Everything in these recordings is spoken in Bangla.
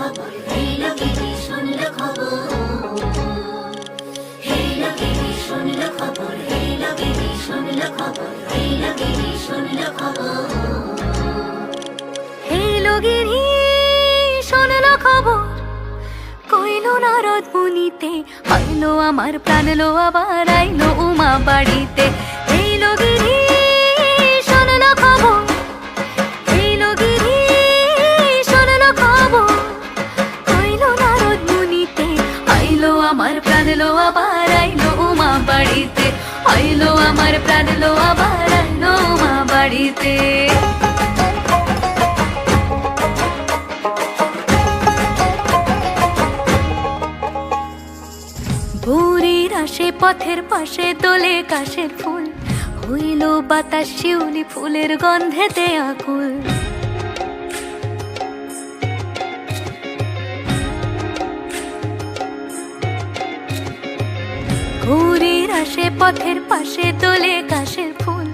খবর, এই লোকেরই শুনল খবর। এই লোকেরই শুনল খবর, এই লোকেরই শুনল খবর, এই লোকেরই শুনল খবর। এই লোকেরই শুনল খবর, কইল নারদ মুনিতে, আইলো আমার প্রাণ লো আবার আইলো উমা বাড়িতে। এই লোকেরই শুনল খবর, এই লোকেরই শুনল খবর, কইল নারদ মুনিতে, আইলো আমার প্রাণ লো আবার আইলো উমা বাড়িতে, আইলো আমার প্রাণ লো আবার আইলো উমা বাড়িতে। ভোরের আসে পথের পাশে দোলে কাশের ফুল, হইল বাতাস শিউলি ফুলের গন্ধেতে আকুল। ভোরের আসে পথের পাশে দোলে কাশের ফুল,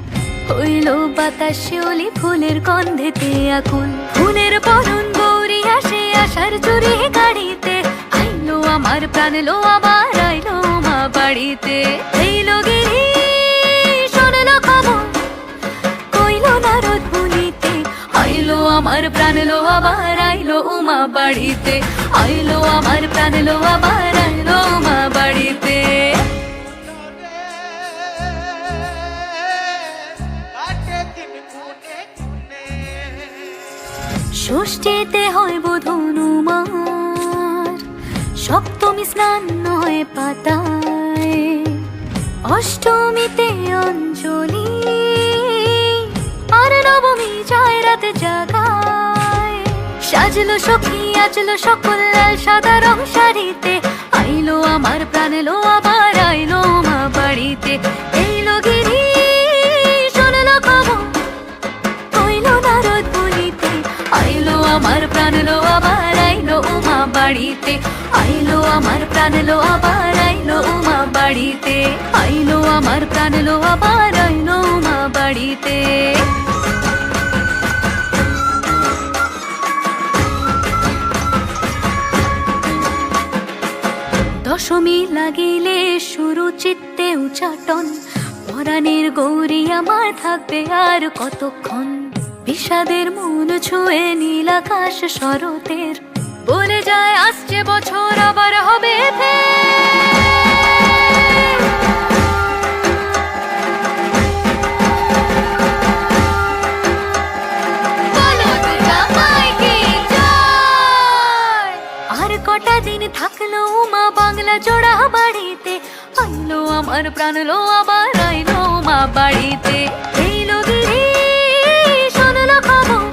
হইল বাতাস শিউলি ফুলের গন্ধেতে আকুল। ফুলের বরণ গৌরী আসে আশার চুরি গাড়িতে, আইলো আমার প্রাণ লো আবার আইলো মা বাড়িতে। এই লোকেরই শুনল খবর, কইল নারদ মুনিতে, আইলো আমার প্রাণ লো আবার আইলো উমা বাড়িতে, আইলো আমার প্রাণ লো আবার আইলো উমা বাড়িতে। ষষ্ঠীতে হয় বোধনুমার, সপ্তমী স্নান হয় পাতায়, অষ্টমীতে অঞ্জলি, আর নবমী যায় রাতে জাগায়। সাজলো সখী আজলো সকল লাল সাদা রং শাড়িতে, আইলো আমার প্রাণ লো আবার আইলো মা বাড়িতে। এই লোকেরই শুনল খবর, কইল নারদ মুনিতে, আইলো আমার প্রাণ লো আবার আইলো উমা বাড়িতে, আইলো আমার প্রাণ লো আবার আইলো উমা বাড়িতে, আইলো আমার প্রাণ লো আবার আইলো উমা বাড়িতে। দশমী লাগিলে শুরু চিত্তে উচাটন, পরাণের গৌরী আমার থাকবে আর কতক্ষণ। বিষাদের মন ছুঁয়ে নীল আকাশ শরতের, বলে যায় আসছে বছর আবার হবে ফের। বলো দুর্গা মাইকে জয়। আর কটা দিন থাকলো মা বাংলা জোড়া বাড়িতে, আইলো আমার প্রাণ লো আবার আইলো মা বাড়িতে। এই লোকেরই শুনল খবর,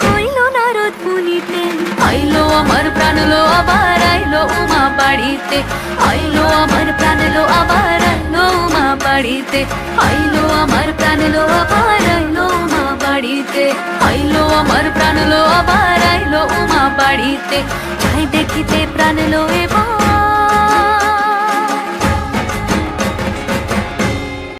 কইল নারদ মুনিতে, আইলো আমার প্রাণ লো আবার আইলো উমা বাড়িতে, আইলো আমার প্রাণ লো আবার আইলো উমা বাড়িতে, আইলো আমার প্রাণ লো আবার আইলো উমা বাড়িতে, আইলো আমার প্রাণ লো আবার আইলো উমা বাড়িতে। যাই দেখিতে প্রাণ লো এবার